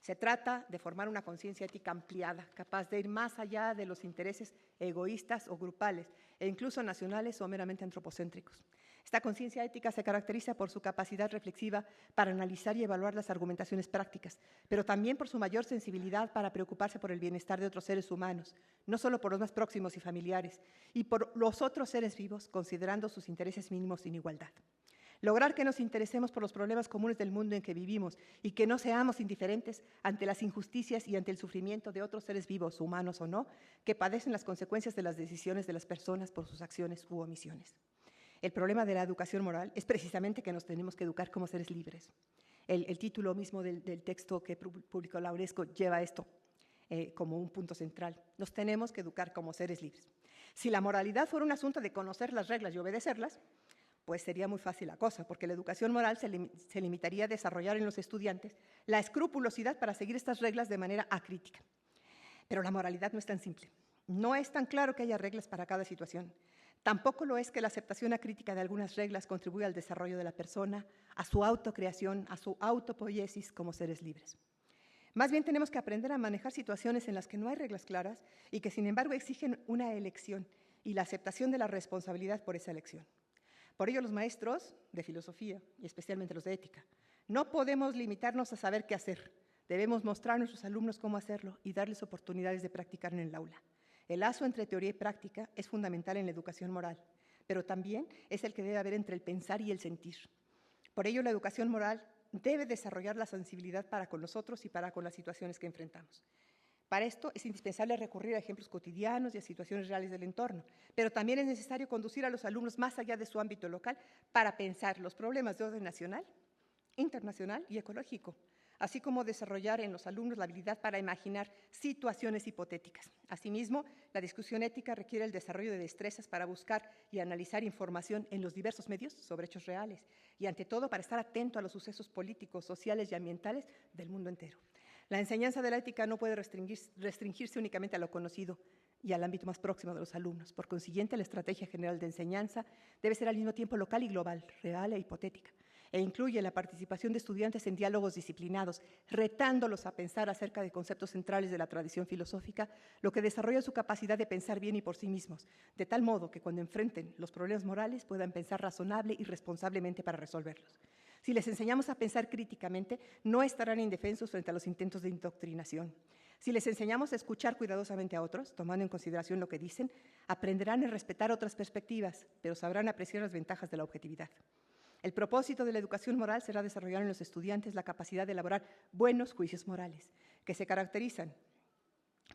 Se trata de formar una conciencia ética ampliada, capaz de ir más allá de los intereses egoístas o grupales, e incluso nacionales o meramente antropocéntricos. Esta conciencia ética se caracteriza por su capacidad reflexiva para analizar y evaluar las argumentaciones prácticas, pero también por su mayor sensibilidad para preocuparse por el bienestar de otros seres humanos, no solo por los más próximos y familiares, y por los otros seres vivos, considerando sus intereses mínimos sin igualdad. Lograr que nos interesemos por los problemas comunes del mundo en que vivimos y que no seamos indiferentes ante las injusticias y ante el sufrimiento de otros seres vivos, humanos o no, que padecen las consecuencias de las decisiones de las personas por sus acciones u omisiones. El problema de la educación moral es precisamente que nos tenemos que educar como seres libres. El título mismo del texto que publicó Lauresco lleva esto como un punto central. Nos tenemos que educar como seres libres. Si la moralidad fuera un asunto de conocer las reglas y obedecerlas, pues sería muy fácil la cosa, porque la educación moral se limitaría a desarrollar en los estudiantes la escrupulosidad para seguir estas reglas de manera acrítica. Pero la moralidad no es tan simple. No es tan claro que haya reglas para cada situación. Tampoco lo es que la aceptación acrítica de algunas reglas contribuya al desarrollo de la persona, a su autocreación, a su autopoiesis como seres libres. Más bien tenemos que aprender a manejar situaciones en las que no hay reglas claras y que, sin embargo, exigen una elección y la aceptación de la responsabilidad por esa elección. Por ello, los maestros de filosofía, y especialmente los de ética, no podemos limitarnos a saber qué hacer. Debemos mostrar a nuestros alumnos cómo hacerlo y darles oportunidades de practicar en el aula. El lazo entre teoría y práctica es fundamental en la educación moral, pero también es el que debe haber entre el pensar y el sentir. Por ello, la educación moral debe desarrollar la sensibilidad para con nosotros y para con las situaciones que enfrentamos. Para esto es indispensable recurrir a ejemplos cotidianos y a situaciones reales del entorno, pero también es necesario conducir a los alumnos más allá de su ámbito local para pensar los problemas de orden nacional, internacional y ecológico, así como desarrollar en los alumnos la habilidad para imaginar situaciones hipotéticas. Asimismo, la discusión ética requiere el desarrollo de destrezas para buscar y analizar información en los diversos medios sobre hechos reales y, ante todo, para estar atento a los sucesos políticos, sociales y ambientales del mundo entero. La enseñanza de la ética no puede restringirse únicamente a lo conocido y al ámbito más próximo de los alumnos. Por consiguiente, la estrategia general de enseñanza debe ser al mismo tiempo local y global, real e hipotética, e incluye la participación de estudiantes en diálogos disciplinados, retándolos a pensar acerca de conceptos centrales de la tradición filosófica, lo que desarrolla su capacidad de pensar bien y por sí mismos, de tal modo que cuando enfrenten los problemas morales puedan pensar razonable y responsablemente para resolverlos. Si les enseñamos a pensar críticamente, no estarán indefensos frente a los intentos de indoctrinación. Si les enseñamos a escuchar cuidadosamente a otros, tomando en consideración lo que dicen, aprenderán a respetar otras perspectivas, pero sabrán apreciar las ventajas de la objetividad. El propósito de la educación moral será desarrollar en los estudiantes la capacidad de elaborar buenos juicios morales, que se caracterizan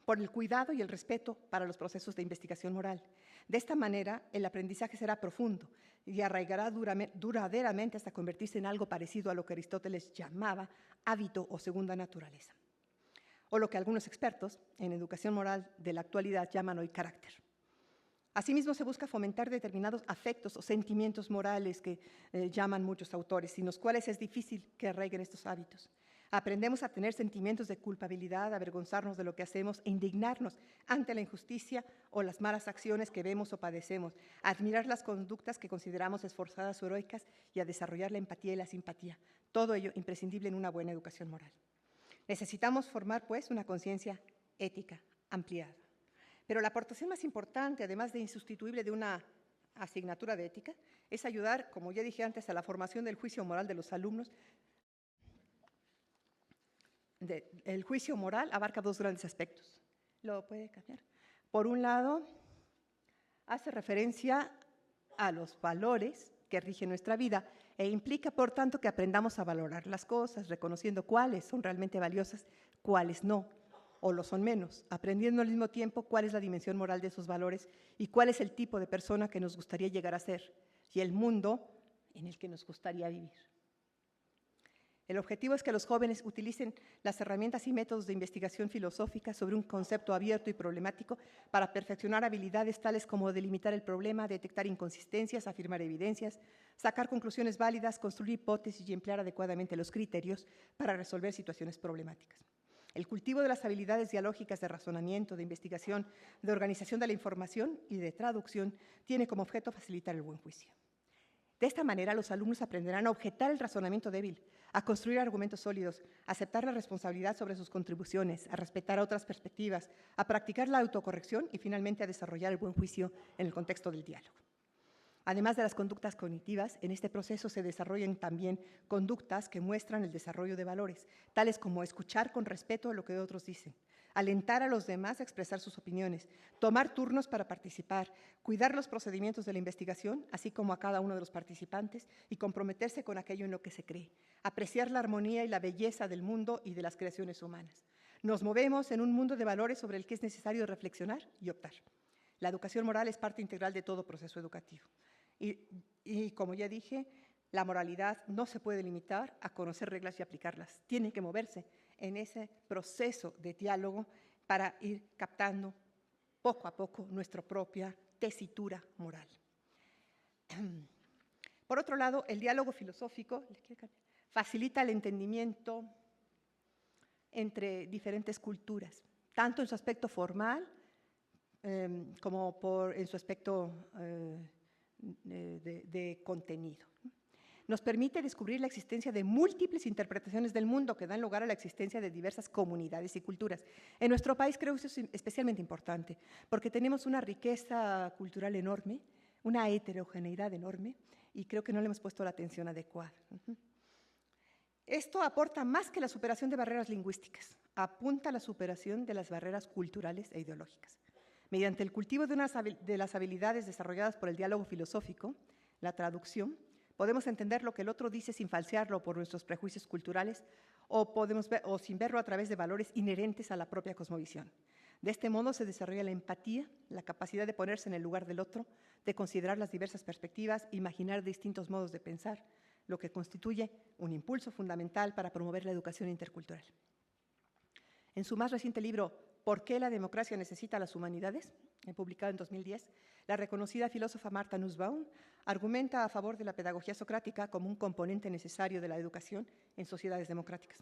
por el cuidado y el respeto para los procesos de investigación moral. De esta manera, el aprendizaje será profundo y arraigará duraderamente hasta convertirse en algo parecido a lo que Aristóteles llamaba hábito o segunda naturaleza, o lo que algunos expertos en educación moral de la actualidad llaman hoy carácter. Asimismo, se busca fomentar determinados afectos o sentimientos morales que llaman muchos autores, sin los cuales es difícil que arraiguen estos hábitos. Aprendemos a tener sentimientos de culpabilidad, a avergonzarnos de lo que hacemos e indignarnos ante la injusticia o las malas acciones que vemos o padecemos, a admirar las conductas que consideramos esforzadas o heroicas y a desarrollar la empatía y la simpatía. Todo ello imprescindible en una buena educación moral. Necesitamos formar, pues, una conciencia ética ampliada. Pero la aportación más importante, además de insustituible de una asignatura de ética, es ayudar, como ya dije antes, a la formación del juicio moral de los alumnos. El juicio moral abarca dos grandes aspectos. ¿Lo puede cambiar? Por un lado, hace referencia a los valores que rigen nuestra vida e implica, por tanto, que aprendamos a valorar las cosas, reconociendo cuáles son realmente valiosas, cuáles no, o lo son menos, aprendiendo al mismo tiempo cuál es la dimensión moral de esos valores y cuál es el tipo de persona que nos gustaría llegar a ser y el mundo en el que nos gustaría vivir. El objetivo es que los jóvenes utilicen las herramientas y métodos de investigación filosófica sobre un concepto abierto y problemático para perfeccionar habilidades tales como delimitar el problema, detectar inconsistencias, afirmar evidencias, sacar conclusiones válidas, construir hipótesis y emplear adecuadamente los criterios para resolver situaciones problemáticas. El cultivo de las habilidades dialógicas de razonamiento, de investigación, de organización de la información y de traducción tiene como objeto facilitar el buen juicio. De esta manera, los alumnos aprenderán a objetar el razonamiento débil, a construir argumentos sólidos, a aceptar la responsabilidad sobre sus contribuciones, a respetar otras perspectivas, a practicar la autocorrección y, finalmente, a desarrollar el buen juicio en el contexto del diálogo. Además de las conductas cognitivas, en este proceso se desarrollan también conductas que muestran el desarrollo de valores, tales como escuchar con respeto a lo que otros dicen, alentar a los demás a expresar sus opiniones, tomar turnos para participar, cuidar los procedimientos de la investigación, así como a cada uno de los participantes, y comprometerse con aquello en lo que se cree, apreciar la armonía y la belleza del mundo y de las creaciones humanas. Nos movemos en un mundo de valores sobre el que es necesario reflexionar y optar. La educación moral es parte integral de todo proceso educativo. Y como ya dije, la moralidad no se puede limitar a conocer reglas y aplicarlas. Tiene que moverse en ese proceso de diálogo para ir captando poco a poco nuestra propia tesitura moral. Por otro lado, el diálogo filosófico facilita el entendimiento entre diferentes culturas, tanto en su aspecto formal como en su aspecto de contenido. Nos permite descubrir la existencia de múltiples interpretaciones del mundo que dan lugar a la existencia de diversas comunidades y culturas. En nuestro país creo que eso es especialmente importante, porque tenemos una riqueza cultural enorme, una heterogeneidad enorme, y creo que no le hemos puesto la atención adecuada. Esto aporta más que la superación de barreras lingüísticas, apunta a la superación de las barreras culturales e ideológicas. Mediante el cultivo de las habilidades desarrolladas por el diálogo filosófico, la traducción, Podemos entender lo que el otro dice sin falsearlo por nuestros prejuicios culturales o sin verlo a través de valores inherentes a la propia cosmovisión. De este modo se desarrolla la empatía, la capacidad de ponerse en el lugar del otro, de considerar las diversas perspectivas, imaginar distintos modos de pensar, lo que constituye un impulso fundamental para promover la educación intercultural. En su más reciente libro, ¿Por qué la democracia necesita a las humanidades?, publicado en 2010, la reconocida filósofa Martha Nussbaum argumenta a favor de la pedagogía socrática como un componente necesario de la educación en sociedades democráticas.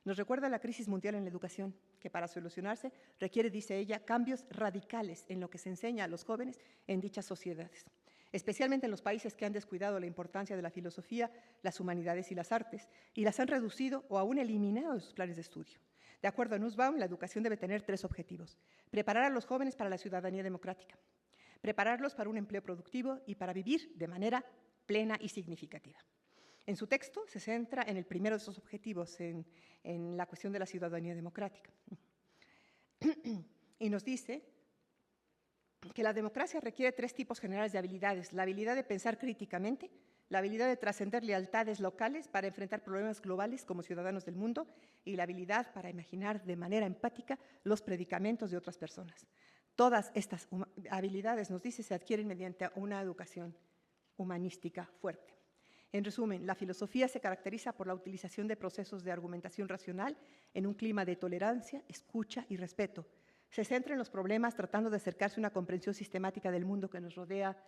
Nos recuerda la crisis mundial en la educación, que para solucionarse requiere, dice ella, cambios radicales en lo que se enseña a los jóvenes en dichas sociedades, especialmente en los países que han descuidado la importancia de la filosofía, las humanidades y las artes, y las han reducido o aún eliminado de sus planes de estudio. De acuerdo a Nussbaum, la educación debe tener 3 objetivos: preparar a los jóvenes para la ciudadanía democrática, prepararlos para un empleo productivo y para vivir de manera plena y significativa. En su texto se centra en el primero de esos objetivos, en la cuestión de la ciudadanía democrática. Y nos dice que la democracia requiere 3 tipos generales de habilidades: la habilidad de pensar críticamente, la habilidad de trascender lealtades locales para enfrentar problemas globales como ciudadanos del mundo y la habilidad para imaginar de manera empática los predicamentos de otras personas. Todas estas habilidades, nos dice, se adquieren mediante una educación humanística fuerte. En resumen, la filosofía se caracteriza por la utilización de procesos de argumentación racional en un clima de tolerancia, escucha y respeto. Se centra en los problemas tratando de acercarse a una comprensión sistemática del mundo que nos rodea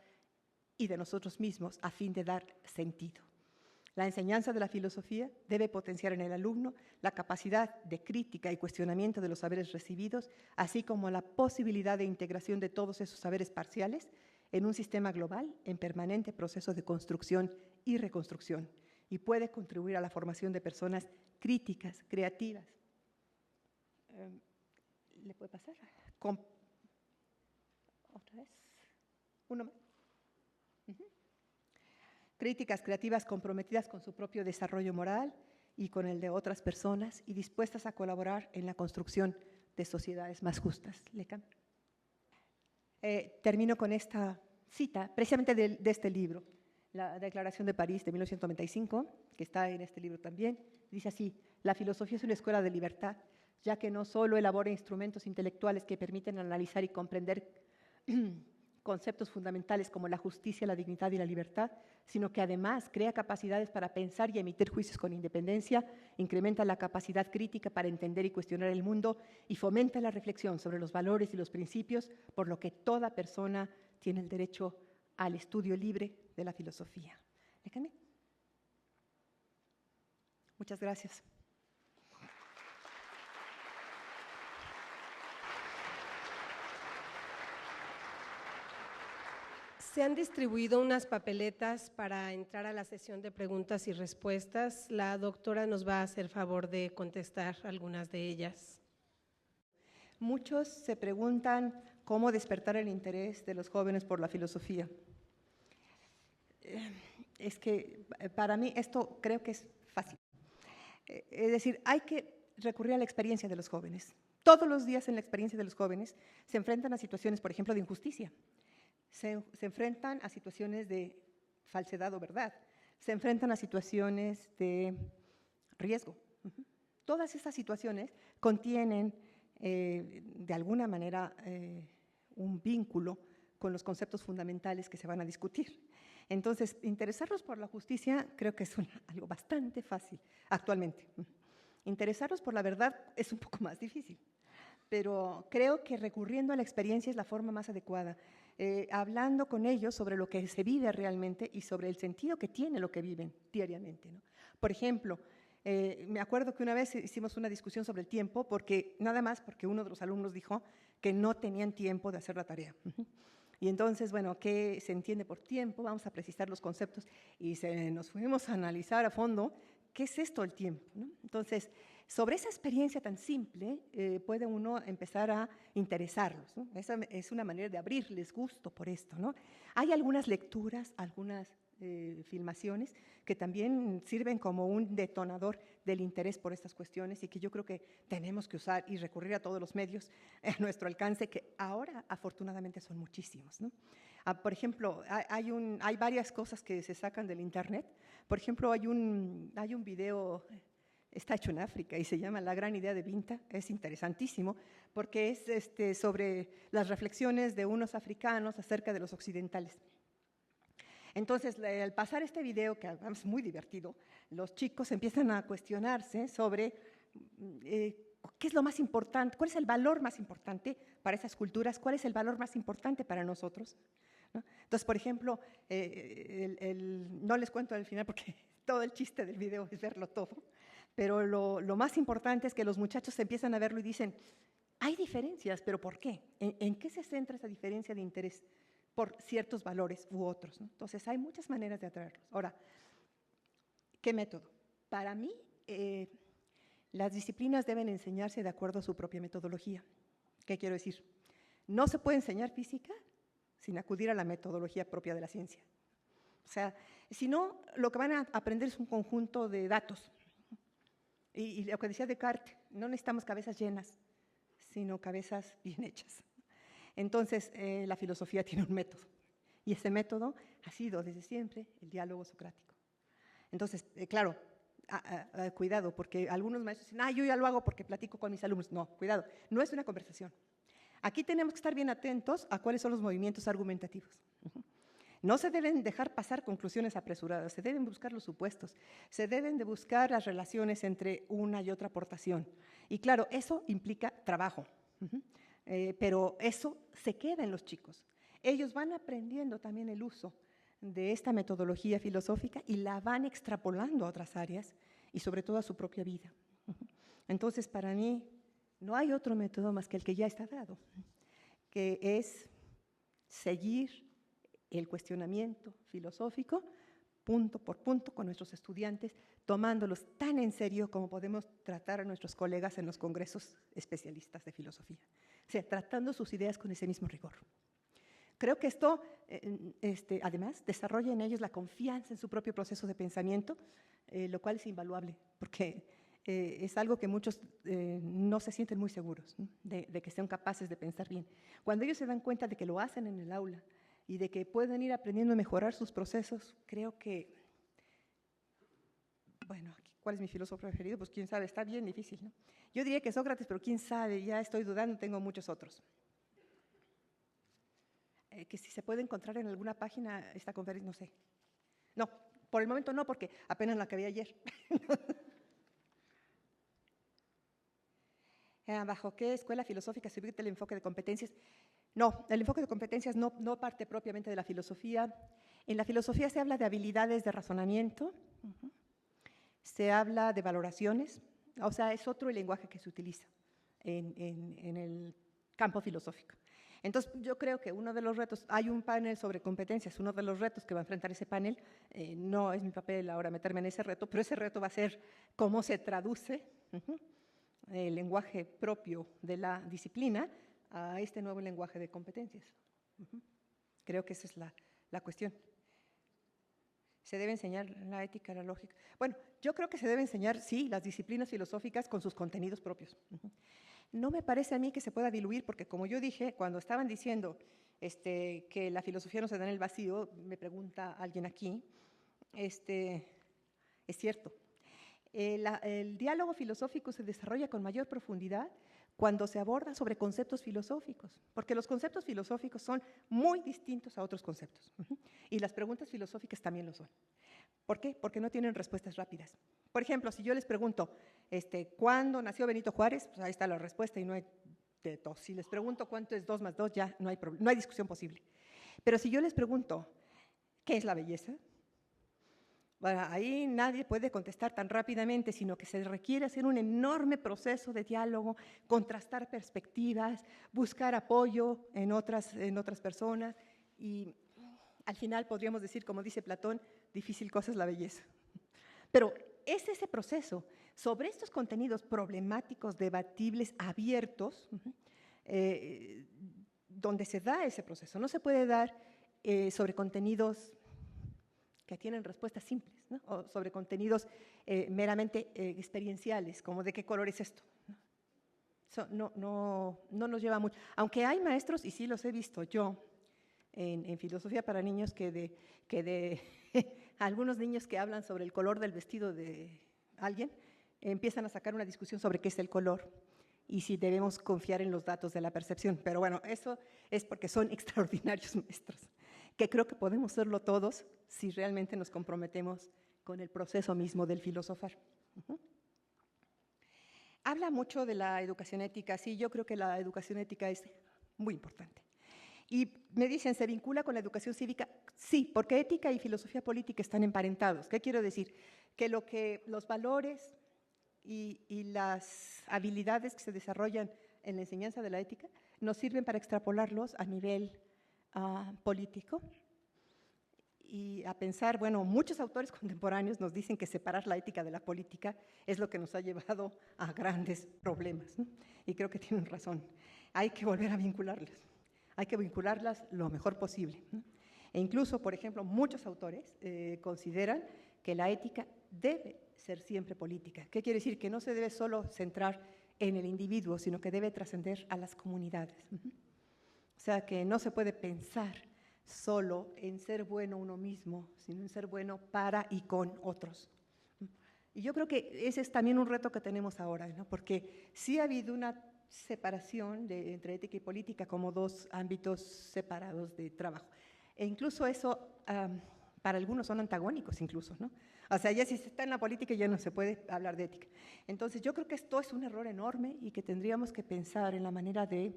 y de nosotros mismos a fin de dar sentido. La enseñanza de la filosofía debe potenciar en el alumno la capacidad de crítica y cuestionamiento de los saberes recibidos, así como la posibilidad de integración de todos esos saberes parciales en un sistema global en permanente proceso de construcción y reconstrucción, y puede contribuir a la formación de personas críticas, creativas. ¿Le puede pasar? ¿Otra vez? ¿Uno más? Críticas creativas comprometidas con su propio desarrollo moral y con el de otras personas y dispuestas a colaborar en la construcción de sociedades más justas. Termino con esta cita, precisamente de este libro, la Declaración de París de 1995, que está en este libro también. Dice así: la filosofía es una escuela de libertad, ya que no solo elabora instrumentos intelectuales que permiten analizar y comprender conceptos fundamentales como la justicia, la dignidad y la libertad, sino que además crea capacidades para pensar y emitir juicios con independencia, incrementa la capacidad crítica para entender y cuestionar el mundo y fomenta la reflexión sobre los valores y los principios, por lo que toda persona tiene el derecho al estudio libre de la filosofía. Muchas gracias. Se han distribuido unas papeletas para entrar a la sesión de preguntas y respuestas. La doctora nos va a hacer favor de contestar algunas de ellas. Muchos se preguntan cómo despertar el interés de los jóvenes por la filosofía. Es que para mí esto creo que es fácil. Es decir, hay que recurrir a la experiencia de los jóvenes. Todos los días en la experiencia de los jóvenes se enfrentan a situaciones, por ejemplo, de injusticia. Se enfrentan a situaciones de falsedad o verdad, se enfrentan a situaciones de riesgo. Todas estas situaciones contienen, de alguna manera, un vínculo con los conceptos fundamentales que se van a discutir. Entonces, interesarnos por la justicia creo que es algo bastante fácil actualmente. Interesarnos por la verdad es un poco más difícil, pero creo que recurriendo a la experiencia es la forma más adecuada. Hablando con ellos sobre lo que se vive realmente y sobre el sentido que tiene lo que viven diariamente, ¿no? Por ejemplo, me acuerdo que una vez hicimos una discusión sobre el tiempo, nada más porque uno de los alumnos dijo que no tenían tiempo de hacer la tarea. Y entonces, bueno, ¿qué se entiende por tiempo? Vamos a precisar los conceptos y nos fuimos a analizar a fondo qué es esto el tiempo, ¿no? Entonces, sobre esa experiencia tan simple puede uno empezar a interesarlos, ¿no? Esa es una manera de abrirles gusto por esto, ¿no? Hay algunas lecturas, algunas filmaciones que también sirven como un detonador del interés por estas cuestiones y que yo creo que tenemos que usar y recurrir a todos los medios a nuestro alcance, que ahora afortunadamente son muchísimos, ¿no? Por ejemplo, hay varias cosas que se sacan del internet. Por ejemplo, hay un video, está hecho en África y se llama La gran idea de Binta. Es interesantísimo porque es sobre las reflexiones de unos africanos acerca de los occidentales. Entonces, al pasar este video, que es muy divertido, los chicos empiezan a cuestionarse sobre qué es lo más importante, cuál es el valor más importante para esas culturas, cuál es el valor más importante para nosotros, ¿no? Entonces, por ejemplo, no les cuento al final porque todo el chiste del video es verlo todo, pero lo más importante es que los muchachos empiezan a verlo y dicen, hay diferencias, pero ¿por qué? ¿En qué se centra esa diferencia de interés por ciertos valores u otros, ¿no? Entonces, hay muchas maneras de atraerlos. Ahora, ¿qué método? Para mí, las disciplinas deben enseñarse de acuerdo a su propia metodología. ¿Qué quiero decir? No se puede enseñar física sin acudir a la metodología propia de la ciencia. O sea, si no, lo que van a aprender es un conjunto de datos. Y lo que decía Descartes, no necesitamos cabezas llenas, sino cabezas bien hechas. Entonces, la filosofía tiene un método, y ese método ha sido desde siempre el diálogo socrático. Entonces, claro, cuidado, porque algunos maestros dicen, yo ya lo hago porque platico con mis alumnos. No, cuidado, no es una conversación. Aquí tenemos que estar bien atentos a cuáles son los movimientos argumentativos. No se deben dejar pasar conclusiones apresuradas, se deben buscar los supuestos, se deben de buscar las relaciones entre una y otra aportación. Y claro, eso implica trabajo. Pero eso se queda en los chicos. Ellos van aprendiendo también el uso de esta metodología filosófica y la van extrapolando a otras áreas y sobre todo a su propia vida. Entonces, para mí, no hay otro método más que el que ya está dado, que es seguir el cuestionamiento filosófico punto por punto con nuestros estudiantes, tomándolos tan en serio como podemos tratar a nuestros colegas en los congresos especialistas de filosofía. O sea, tratando sus ideas con ese mismo rigor. Creo que esto, además, desarrolla en ellos la confianza en su propio proceso de pensamiento, lo cual es invaluable, porque es algo que muchos no se sienten muy seguros, ¿no? de que sean capaces de pensar bien. Cuando ellos se dan cuenta de que lo hacen en el aula y de que pueden ir aprendiendo a mejorar sus procesos, creo que, bueno, ¿cuál es mi filósofo preferido? Pues quién sabe, está bien difícil, ¿no? Yo diría que Sócrates, pero quién sabe, ya estoy dudando, tengo muchos otros. Que si se puede encontrar en alguna página esta conferencia, no sé. No, por el momento no, porque apenas la acabé ayer. ¿Bajo qué escuela filosófica se ubica el enfoque de competencias? No, el enfoque de competencias no parte propiamente de la filosofía. En la filosofía se habla de habilidades de razonamiento, se habla de valoraciones, o sea, es otro el lenguaje que se utiliza en el campo filosófico. Entonces, yo creo que uno de los retos, hay un panel sobre competencias, uno de los retos que va a enfrentar ese panel, no es mi papel ahora meterme en ese reto, pero ese reto va a ser cómo se traduce el lenguaje propio de la disciplina a este nuevo lenguaje de competencias. Creo que esa es la cuestión. ¿Se debe enseñar la ética, la lógica? Bueno, yo creo que se debe enseñar, sí, las disciplinas filosóficas con sus contenidos propios. No me parece a mí que se pueda diluir, porque como yo dije, cuando estaban diciendo que la filosofía no se da en el vacío, me pregunta alguien aquí, es cierto. El diálogo filosófico se desarrolla con mayor profundidad cuando se aborda sobre conceptos filosóficos, porque los conceptos filosóficos son muy distintos a otros conceptos, y las preguntas filosóficas también lo son. ¿Por qué? Porque no tienen respuestas rápidas. Por ejemplo, si yo les pregunto, ¿cuándo nació Benito Juárez? Pues ahí está la respuesta y no hay de dos. Si les pregunto cuánto es 2 más 2, ya no hay discusión posible. Pero si yo les pregunto, ¿qué es la belleza? Bueno, ahí nadie puede contestar tan rápidamente, sino que se requiere hacer un enorme proceso de diálogo, contrastar perspectivas, buscar apoyo en otras personas y al final podríamos decir, como dice Platón, difícil cosa es la belleza. Pero es ese proceso sobre estos contenidos problemáticos, debatibles, abiertos, donde se da ese proceso. No se puede dar sobre contenidos que tienen respuestas simples, ¿no? O sobre contenidos meramente experienciales, como ¿de qué color es esto? Eso no nos lleva mucho. Aunque hay maestros, y sí los he visto yo, en filosofía para niños, que de algunos niños que hablan sobre el color del vestido de alguien, empiezan a sacar una discusión sobre qué es el color y si debemos confiar en los datos de la percepción. Pero bueno, eso es porque son extraordinarios maestros, que creo que podemos serlo todos si realmente nos comprometemos con el proceso mismo del filosofar. Habla mucho de la educación ética. Sí, yo creo que la educación ética es muy importante. Y me dicen, ¿se vincula con la educación cívica? Sí, porque ética y filosofía política están emparentados. ¿Qué quiero decir? Que los valores y las habilidades que se desarrollan en la enseñanza de la ética nos sirven para extrapolarlos a nivel político y a pensar, bueno, muchos autores contemporáneos nos dicen que separar la ética de la política es lo que nos ha llevado a grandes problemas, ¿no? Y creo que tienen razón. Hay que volver a vincularlas. Hay que vincularlas lo mejor posible, ¿no? E incluso, por ejemplo, muchos autores consideran que la ética debe ser siempre política. ¿Qué quiere decir? Que no se debe solo centrar en el individuo, sino que debe trascender a las comunidades. O sea, que no se puede pensar solo en ser bueno uno mismo, sino en ser bueno para y con otros. Y yo creo que ese es también un reto que tenemos ahora, ¿no? Porque sí ha habido una separación entre ética y política como dos ámbitos separados de trabajo. E incluso eso, para algunos son antagónicos incluso, ¿no? O sea, ya si se está en la política ya no se puede hablar de ética. Entonces yo creo que esto es un error enorme y que tendríamos que pensar en la manera de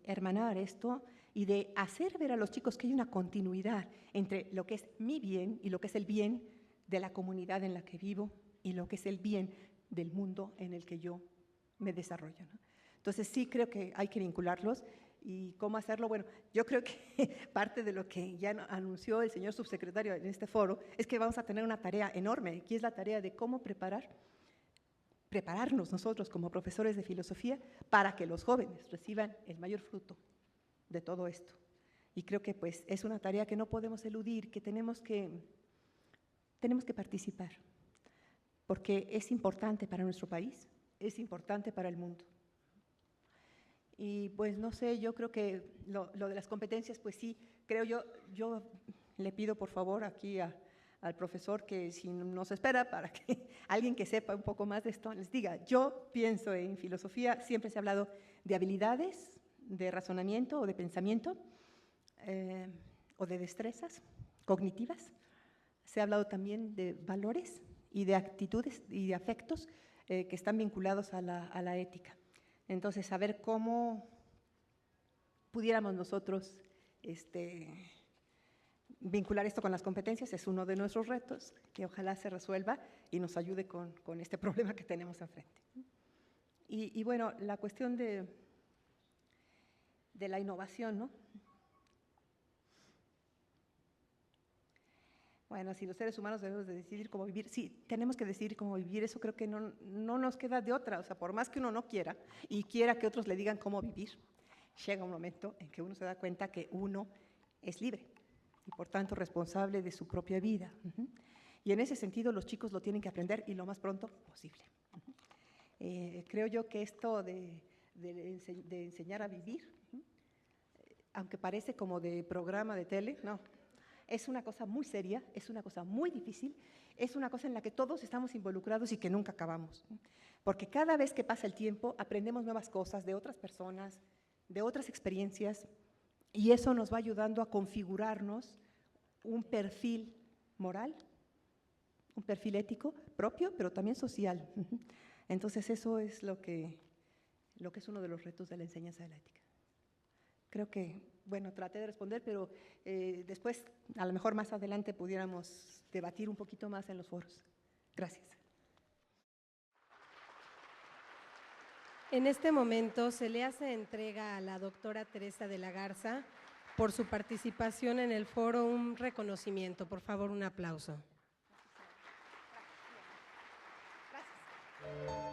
hermanar esto y de hacer ver a los chicos que hay una continuidad entre lo que es mi bien y lo que es el bien de la comunidad en la que vivo y lo que es el bien del mundo en el que yo me desarrollo, ¿no? Entonces sí creo que hay que vincularlos. ¿Y cómo hacerlo? Bueno, yo creo que parte de lo que ya anunció el señor subsecretario en este foro es que vamos a tener una tarea enorme, que es la tarea de cómo prepararnos nosotros como profesores de filosofía para que los jóvenes reciban el mayor fruto de todo esto. Y creo que pues es una tarea que no podemos eludir, que tenemos que participar, porque es importante para nuestro país, es importante para el mundo. Y pues no sé, yo creo que lo de las competencias, pues sí, creo yo le pido por favor aquí al profesor que si nos espera para que alguien que sepa un poco más de esto les diga. Yo pienso en filosofía, siempre se ha hablado de habilidades, de razonamiento o de pensamiento, o de destrezas cognitivas. Se ha hablado también de valores y de actitudes y de afectos que están vinculados a la ética. Entonces, saber cómo pudiéramos nosotros vincular esto con las competencias es uno de nuestros retos, que ojalá se resuelva y nos ayude con este problema que tenemos enfrente. Y bueno, la cuestión de la innovación, ¿no? Bueno, si los seres humanos debemos de decidir cómo vivir, sí, tenemos que decidir cómo vivir, eso creo que no nos queda de otra, o sea, por más que uno no quiera y quiera que otros le digan cómo vivir, llega un momento en que uno se da cuenta que uno es libre y por tanto responsable de su propia vida. Y en ese sentido los chicos lo tienen que aprender y lo más pronto posible. Creo yo que esto de enseñar a vivir, aunque parece como de programa de tele, no. Es una cosa muy seria, es una cosa muy difícil, es una cosa en la que todos estamos involucrados y que nunca acabamos. Porque cada vez que pasa el tiempo aprendemos nuevas cosas de otras personas, de otras experiencias, y eso nos va ayudando a configurarnos un perfil moral, un perfil ético propio, pero también social. Entonces eso es lo que es uno de los retos de la enseñanza de la ética. Creo que, bueno, traté de responder, pero después, a lo mejor más adelante, pudiéramos debatir un poquito más en los foros. Gracias. En este momento se le hace entrega a la doctora Teresa de la Garza por su participación en el foro un reconocimiento. Por favor, un aplauso. Gracias.